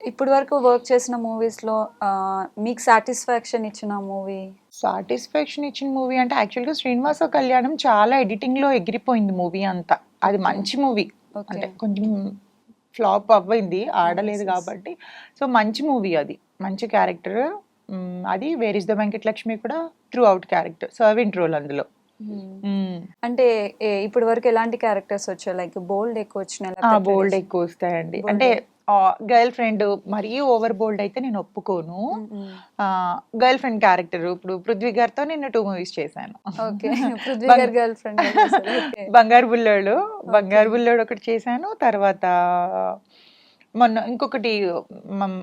ఇప్పటి వరకు వర్క్ చేసిన మూవీస్‌లో మీకు సాటిస్ఫాక్షన్ ఇచ్చిన మూవీ? సాటిస్ఫాక్షన్ ఇచ్చిన మూవీ అంటే యాక్చువల్‌గా 'శ్రీనివాస కళ్యాణం' చాలా ఎడిటింగ్‌లో ఎగిరిపోయింది మూవీ అంతా. అది ఓకే. మంచి మూవీ. ఓకే. అంటే కొంచెం ఫ్లాప్ అవ్వింది. ఆడలేదు యెస్. కాబట్టి. సో, మంచి మూవీ అది. మంచి క్యారెక్టర్. అది 'వేర్ ఈస్ ద వెంకటలక్ష్మి' కూడా through out character. Servant role అందులో. హ్మ్. హ్మ్. అంటే ఇప్పటి వరకు ఎలాంటి క్యారెక్టర్స్ వచ్చాయి? లైక్ బోల్డ్ ఎక్కువ వచ్చినాయా? ఆ! లేకపోతే బోల్డ్ ట్రెడిషనల్ ఎక్కువ వస్తాయండి. బోల్డ్? అంటే గర్ల్ ఫ్రెండ్ మరీ ఓవర్ బోల్డ్ అయితే నేను ఒప్పుకోను. హ్మ్. హ్మ్. గర్ల్ ఫ్రెండ్ క్యారెక్టర్ ఇప్పుడు 'పృథ్వీ' గారితో నేను 2 మూవీస్ చేశాను. ఓకే. 'పృథ్వీ' బంగ్ గారి గర్ల్ ఫ్రెండ్‌గా చేశారు. ఓకే. 'బంగారు బుల్లోడు', ఓకే. 'బంగారు బుల్లోడు' ఒకటి చేశాను. తర్వాత మొన్న ఇంకొకటి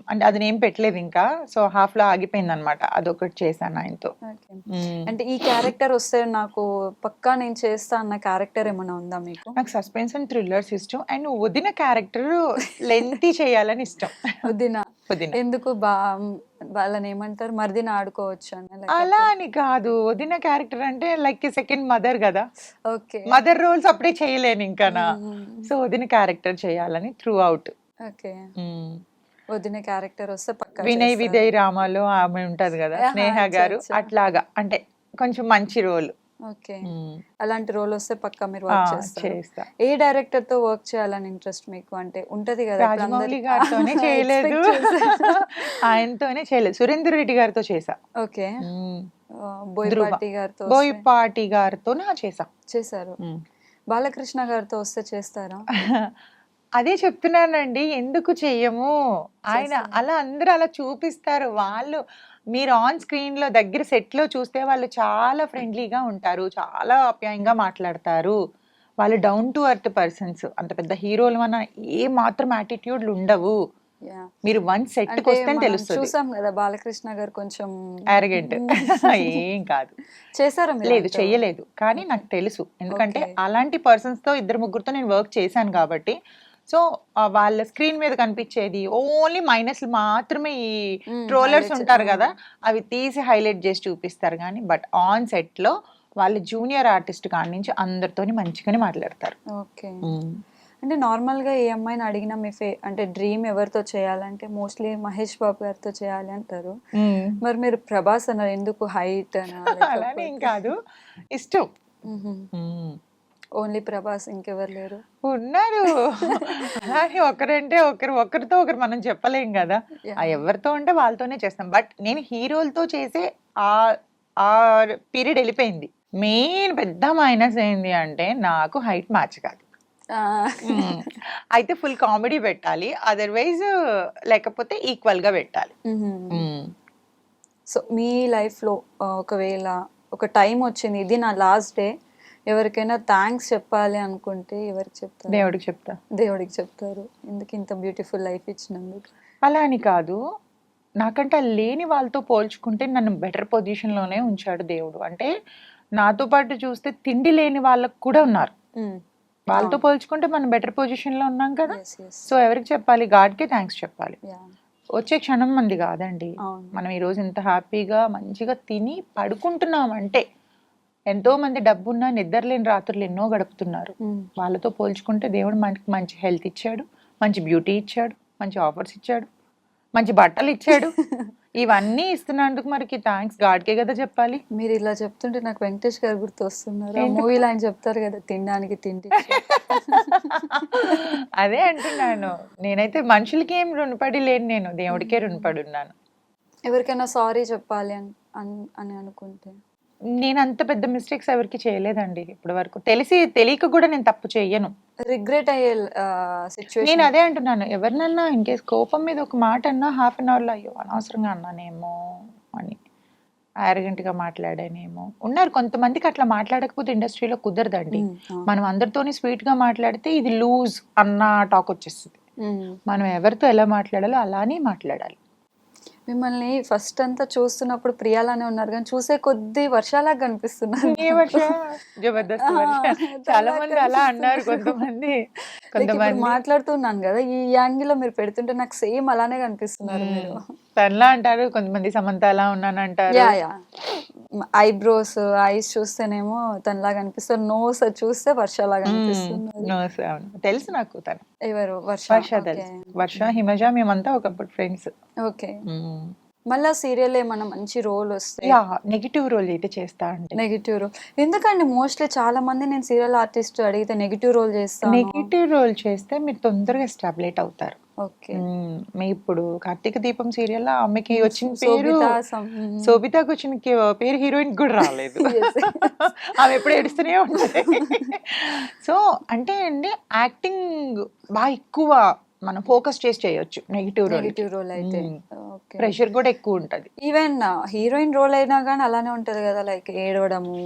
అంటే అది నేమ్ పెట్టలేదు ఇంకా. సో, హాఫ్‌లో ఆగిపోయిందనమాట. అదొకటి చేశాను ఆయనతో. ఓకే. హ్మ్. అంటే ఈ క్యారెక్టర్ వస్తే నాకు పక్కా నేను చేస్తా అన్న క్యారెక్టర్ ఏమైనా ఉందా మీకు? నాకు సస్పెన్స్ అండ్ థ్రిల్లర్స్ ఇష్టం. అండ్ వదిన క్యారెక్టర్ లెంతీ చేయాలని ఇష్టం. వదిన. వదిన. ఎందుకు వాళ్ళనేమంటారు? మరిదిని ఆడుకోవచ్చనా? అలా లేకపోతే అని కాదు. వదిన క్యారెక్టర్ అంటే లైక్ సెకండ్ మదర్ గదా! ఓకే. మదర్ రోల్స్ అప్పుడే చేయలేను ఇంకనా. హ్మ్. హ్మ్. సో, వదిన క్యారెక్టర్ చేయాలని త్రూ ఔట్. ఓకే. హ్మ్. వదిన క్యారెక్టర్ వస్తే పక్కా 'వినయ్ చేస్తారు. విజయ్ రామా'లో ఆమె ఉంటది గదా! ఆహా! స్నేహ అచ్చా! గారు. అచ్చా! అట్లాగా అంటే కొంచెం మంచి రోల్. ఓకే. హ్మ్. అలాంటి రోల్ వస్తే పక్కా మీరు ఆ! వర్క్ చేస్తారు. చేస్తా. ఏ డైరెక్టర్‌తో వర్క్ చేయాలని ఇంట్రెస్ట్ మీకు? అంటే ఉంటది గదా! ఇప్పుడు అందరి రాజమౌళి గారితోనే చేయలేదు. ఎక్స్‌పెక్ట్ చేశాను. ఆయనతోనే చేయలేదు. సురేందర్ రెడ్డి గారితో చేశా. ఓకే. హ్మ్. ధృవ. బోయపాటి గారితో వస్తే బోయపాటి గారితోనే చేశా. చేశారు. హ్మ్. బాలకృష్ణ గారితో వస్తే చేస్తారా? అదే చెప్తున్నానండి. ఎందుకు చెయ్యము? ఆయన చేస్తారు. అలా అందరూ అలా చూపిస్తారు. మీరు ఆన్ స్క్రీన్‌లో దగ్గర సెట్‌లో చూస్తే వాళ్ళు చాలా ఫ్రెండ్లీగా ఉంటారు. చాలా ఆప్యాయంగా మాట్లాడతారు. వాళ్ళు డౌన్ టు ఎర్త్ పర్సన్స్. అంత పెద్ద హీరోలమన్న ఏ మాత్రం యాటిట్యూడ్‌లు ఉండవు. యాహ్! మీరు వన్స్ అంటే సెట్‌కొస్తేనే మనం తెలుస్తది. చూసాం గదా! బాలకృష్ణ గారు కొంచెం యారగెంట్. హ్మ్. ఏం కాదు. చేసారా మీరు లేదు ఆయనతో? చెయ్యలేదు. కానీ ఓకే. నాకు తెలుసు. ఎందుకంటే ఓకే. అలాంటి పర్సన్స్‌తో ఇద్దరు ముగ్గురితో నేను వర్క్ చేశాను కాబట్టి. సో, వాళ్ళ స్క్రీన్ మీద కనిపిచ్చేది ఓన్లీ మైనస్‌లు మాత్రమే ఈ ట్రోలర్స్ హైలైట్స్ ఉంటారు గదా! అవి తీసి హైలైట్ జేసి చూపిస్తారు గానీ, బట్ ఆన్ సెట్‌లో వాళ్ళు జూనియర్ ఆర్టిస్ట్ కాడి నుంచి అందరితోని మంచిగానే మాట్లాడతారు. ఓకే. హ్మ్. అంటే నార్మల్‌గా ఏ అమ్మాయిని అడిగినా మీ అంటే డ్రీమ్ ఎవరితో చేయాలంటే మోస్ట్‌లీ మహేష్ బాబు గారితో చేయాలి అంటారు. హ్మ్. మరి మీరు ప్రభాస్ అన్నారు. ఎందుకు హైట్ అనా? అలానే ఏం లేకపోతే కాదు. ఇష్టం. హుహు. హ్మ్. ఓన్లీ ప్రభాస్ ఇంకెవరు లేరు? ఉన్నారు. అలా అని ఒకరంటే ఒకరితో ఒకరు మనం చెప్పలేం గదా! యాహ్! ఎవరితో ఉంటే వాళ్ళతోనే చేస్తాం. బట్ నేను హీరోలతో చేసే ఆహ్, ఆ పీరియడ్ ఎళ్ళిపోయింది. మెయిన్ పెద్ద మైనస్ ఏంది అంటే నాకు హైట్ మ్యాచ్ కాదు. ఆ! హ్మ్. అయితే ఫుల్ కామెడీ పెట్టాలి. అదర్‌వైజ్ లేకపోతే ఈక్వల్‌గా పెట్టాలి. హుహు. హ్మ్. సో, మీ లైఫ్‌లో ఒకవేళ ఒక టైమ్ వచ్చింది. ఇది నా లాస్ట్ డే. ఎవరికైనా థాంక్స్ చెప్పాలి అనుకుంటే ఎవరికి చెప్తారు? దేవుడికి చెప్తా. దేవుడికి చెప్తారు. ఎందుకు ఇంత బ్యూటిఫుల్ లైఫ్ ఇచ్చినందుకు. అలా అని కాదు. నాకంటే లేని వాళ్ళతో పోల్చుకుంటే నన్ను బెటర్ పొజిషన్‌లోనే ఉంచాడు దేవుడు. అంటే నాతో పాటు చూస్తే తిండి లేని వాళ్ళకి కూడా ఉన్నారు. హ్మ్. వాళ్ళతో అవును. పోల్చుకుంటే మనం బెటర్ పొజిషన్‌లో ఉన్నాం కదా! యెస్. యెస్. సో, ఎవరికి చెప్పాలి? గాడ్‌కే థాంక్స్ చెప్పాలి. యాహ్! వచ్చే క్షణం మనది కాదండి. అవును. మనం ఈరోజు ఇంత హ్యాపీగా మంచిగా తిని పడుకుంటున్నామంటే ఎంతోమంది డబ్బున్న నిద్రలేని రాత్రులు ఎన్నో గడుపుతున్నారు. హ్మ్. వాళ్ళతో పోల్చుకుంటే దేవుడు మనకి మంచి హెల్త్ ఇచ్చాడు. మంచి బ్యూటీ ఇచ్చాడు. మంచి ఆఫర్స్ ఇచ్చాడు. మంచి బట్టలిచ్చాడు. ఇవన్నీ ఇస్తున్నందుకు మరికి థాంక్స్ గాడ్‌కే గదా చెప్పాలి. మీరిలా చెప్తుంటే నాకు వెంకటేష్ గారు గుర్తొస్తున్నారు. ఆ ఎందుకు? మూవీలో ఆయన చెప్తారు గదా! తినడానికి తిండిచ్చాడు. అదే అంటున్నాను. నేనైతే మనుషులకి ఏం రుణపడి లేను నేను. దేవుడికే హ్మ్. రుణపడున్నాను. ఎవరికైనా సారీ చెప్పాలి అని అనుకుంటే? నేనంత పెద్ద మిస్టేక్స్ ఎవరికీ చేయలేదండి ఇప్పటి వరకు. తెలియక గూడా నేను తప్పు చెయ్యను. రిగ్రెట్ అయ్యే నేను సిట్యుయేషన్ అదే అంటున్నాను. ఎవరినన్నా ఇన్‌కేస్ కోపం మీద ఒక మాట అన్నా హాఫ్ అన్ అవర్‌లో అయ్యో! అనవసరంగా అన్నానేమో అని. యారగెంట్‌గా మాట్లాడానేమో. ఉన్నారు కొంతమందికి అట్లా మాట్లాడకపోతే ఇండస్ట్రీలో కుదరదండి. అవును. మనం అందరితోని స్వీట్‌గా మాట్లాడితే ఇది లూజ్ అన్న టాక్ వచ్చేస్తది. హ్మ్. మనం ఎవరితో ఎలా మాట్లాడాలో అలానే మాట్లాడాలి. మిమ్మల్ని ఫస్ట్ అంతా చూస్తున్నప్పుడు ప్రియాలానే ఉన్నారు కానీ చూసే కొద్దీ వర్షాలాగా కనిపిస్తున్నారు ఏ నాకు. వర్ష జబర్దస్త్ వర్ష చాలా తనలాగా మంది అలా అన్నారు కనిపిస్తున్నారు. కొంతమంది లైక్ ఇప్పుడు కొంతమంది మాట్లాడుతున్నాను కదా, ఈ యాంగిల్ లో మీరు పెడుతుంటే నాకు సేమ్ అలానే కనిపిస్తున్నారు మీరు. తనలా అంటారు, కొంతమంది సమంత అలా ఉన్నాను అంటారు. యా యా ఐబ్రోస్ ఐస్ చూస్తేనేమో తనలాగా అనిపిస్తారు, నోస్ చూస్తే వర్షలాగా అనిపిస్తున్నారు. No, తెలుసు నాకు తను. ఎవరు వర్ష? వర్ష ఓకే. తెలుసు. వర్ష హిమజ మేమంతా ఒకప్పుడు ఫ్రెండ్స్. ఓకే. మళ్ళా సీరియల్ ఏమన్నా మంచి రోల్ వస్తే యా నెగిటివ్ రోల్ అయితే చేస్తా అంటే. నెగిటివ్ రోల్ ఎందుకండి? మోస్ట్లీ చాలా మంది నేను సీరియల్ ఆర్టిస్ట్ అడిగితే నెగిటివ్ రోల్ చేస్తాను. నెగిటివ్ రోల్ చేస్తే మీరు తొందరగా ఎస్టాబ్లిష్ అవుతారు. ఓకే. మీ ఇప్పుడు కార్తీక దీపం సీరియల్ ఆమెకి వచ్చిన పేరు శోభితా శోభితాకి వచ్చిన పేరు హీరోయిన్ కూడా రాలేదు. ఆమె ఎప్పుడు ఏడుస్తూనే ఉంటుంది. సో అంటే అండి యాక్టింగ్ బాగా ఎక్కువ మనం ఫోకస్ చేసి చేయొచ్చు నెగిటివ్ రోల్. నెగిటివ్ రోల్ అయితే ఓకే. ప్రెషర్ కూడా ఎక్కువ ఉంటది. ఈవెన్ హీరోయిన్ రోల్ అయినా కానీ అలానే ఉంటది కదా, లైక్ ఏడవడము,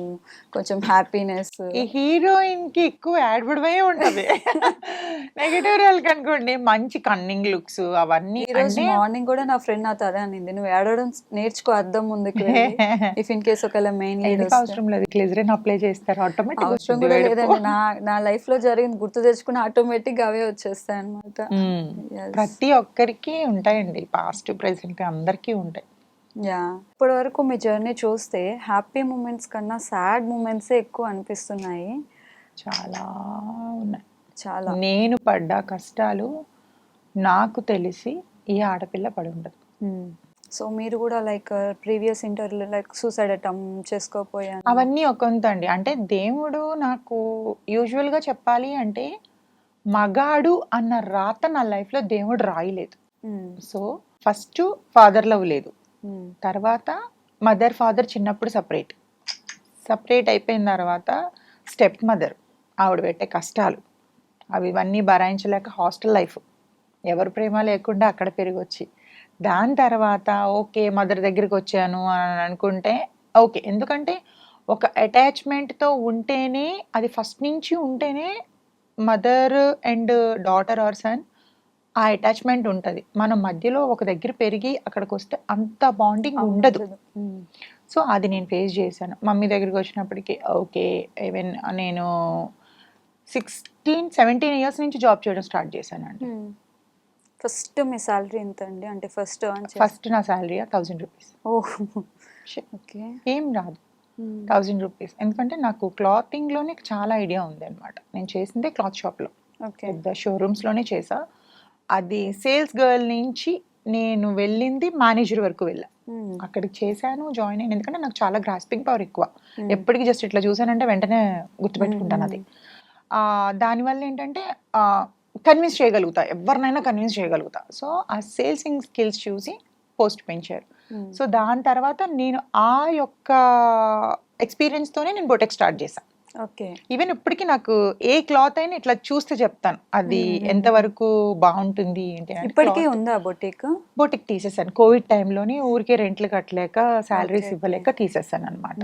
కొంచెం హ్యాపీనెస్. ఈ హీరోయిన్ కి ఎక్కువ యాడ్పడమే ఉంటది. నెగిటివ్ రోల్ కనుకోండి మంచి కన్నింగ్ లుక్స్ అవన్నీ. ఈ రోజు అంటే మార్నింగ్ కూడా నా ఫ్రెండ్ నాతో అదే అనింది, నువ్వు ఏడవడం నేర్చుకో అద్దం ముందుకు ఇఫ్ ఇన్ కేస్ ఒకవేళ మెయిన్ లీడ్ ఎందుకు అవసరం లేదు, గ్లిజరిన్ అప్లై చేస్తారు ఆటోమేటిక్. అవసరం కూడా లేదండి. నా లైఫ్ లో జరిగింది గుర్తు తెచ్చుకుని ఆటోమేటిక్ అవే వచ్చేస్తాయి అనమాట. ప్రతి ఒక్కరికి ఉంటాయండి, పాస్ట్ ప్రెసెంట్ అందరికీ ఉంటాయి. యా ఇప్పటి వరకు మీ జర్నీ చూస్తే హ్యాపీ మూమెంట్స్ కన్నా సాడ్ మూమెంట్సే ఎక్కువ అనిపిస్తున్నాయి. చాలా ఉన్నాయి. చాలా. నేను పడ్డ కష్టాలు నాకు తెలిసి ఏ ఆడపిల్ల పడి ఉండదు. సో మీరు కూడా లైక్ ప్రీవియస్ ఇంటర్వ్యూలో లైక్ సూసైడ్ అటెంప్ట్ చేసుకోపోయాను అవన్నీ ఒకంత అండి. అంటే దేవుడు నాకు యూజువల్గా చెప్పాలి అంటే మగాడు అన్న రాత నా లైఫ్లో దేవుడు రాయలేదు. సో ఫస్ట్ ఫాదర్ లవ్ లేదు, తర్వాత మదర్ ఫాదర్ చిన్నప్పుడు సపరేట్ అయిపోయిన తర్వాత స్టెప్ మదర్ ఆవిడ పెట్టే కష్టాలు అవి ఇవన్నీ భరాయించలేక హాస్టల్ లైఫ్, ఎవరు ప్రేమ లేకుండా అక్కడ పెరిగొచ్చి దాని తర్వాత ఓకే మదర్ దగ్గరికి వచ్చాను అని అనుకుంటే ఓకే, ఎందుకంటే ఒక అటాచ్మెంట్తో ఉంటేనే అది ఫస్ట్ నుంచి ఉంటేనే mother and daughter or son ఆ అటాచ్మెంట్ ఉంటుంది. మన మధ్యలో ఒక దగ్గర పెరిగి అక్కడికి వస్తే అంత బాండింగ్ ఉండదు. సో అది నేను ఫేస్ చేశాను. మమ్మీ దగ్గరికి వచ్చినప్పటికీ ఓకే, ఈవెన్ నేను 16-17 ఇయర్స్ నుంచి జాబ్ చేయడం స్టార్ట్ చేశానండి. ఫస్ట్ మీ సాలరీ ఎంత అండి? అంటే ఫస్ట్ నా సాలరీ 1000 రూపీస్. ఓకే. ఏం రాదు, 1000 రూపీస్. ఎందుకంటే నాకు క్లాతింగ్లోనే చాలా ఐడియా ఉంది అనమాట. నేను చేసిందే క్లాత్ షాప్లో, పెద్ద షోరూమ్స్లోనే చేసా. అది సేల్స్ గర్ల్ నుంచి నేను వెళ్ళింది మేనేజర్ వరకు వెళ్ళా. అక్కడికి చేశాను, జాయిన్ అయ్యాను. ఎందుకంటే నాకు చాలా గ్రాస్పింగ్ పవర్ ఎక్కువ. ఎప్పటికీ జస్ట్ ఇట్లా చూసానంటే వెంటనే గుర్తుపెట్టుకుంటాను అది. దానివల్ల ఏంటంటే కన్విన్స్ చేయగలుగుతా, ఎవరినైనా కన్విన్స్ చేయగలుగుతా. సో ఆ సేల్సింగ్ స్కిల్స్ చూసి పోస్ట్ పెంచారు. సో దాని తర్వాత నేను ఆ యొక్క ఎక్స్పీరియన్స్తోనే నేను బొటెక్ స్టార్ట్ చేశాను. ఓకే. ఈవెన్ ఇప్పటికీ నాకు ఏ క్లాత్ అయినా ఇట్లా చూస్తే చెప్తాను అది ఎంతవరకు బాగుంటుంది ఏంటి. ఇప్పటికీ ఉందా బొటిక్? బొటిక్ తీసేసాను కోవిడ్ టైంలోని, ఊరికే రెంట్లు కట్టలేక శాలరీస్ ఇవ్వలేక తీసేసాను అనమాట.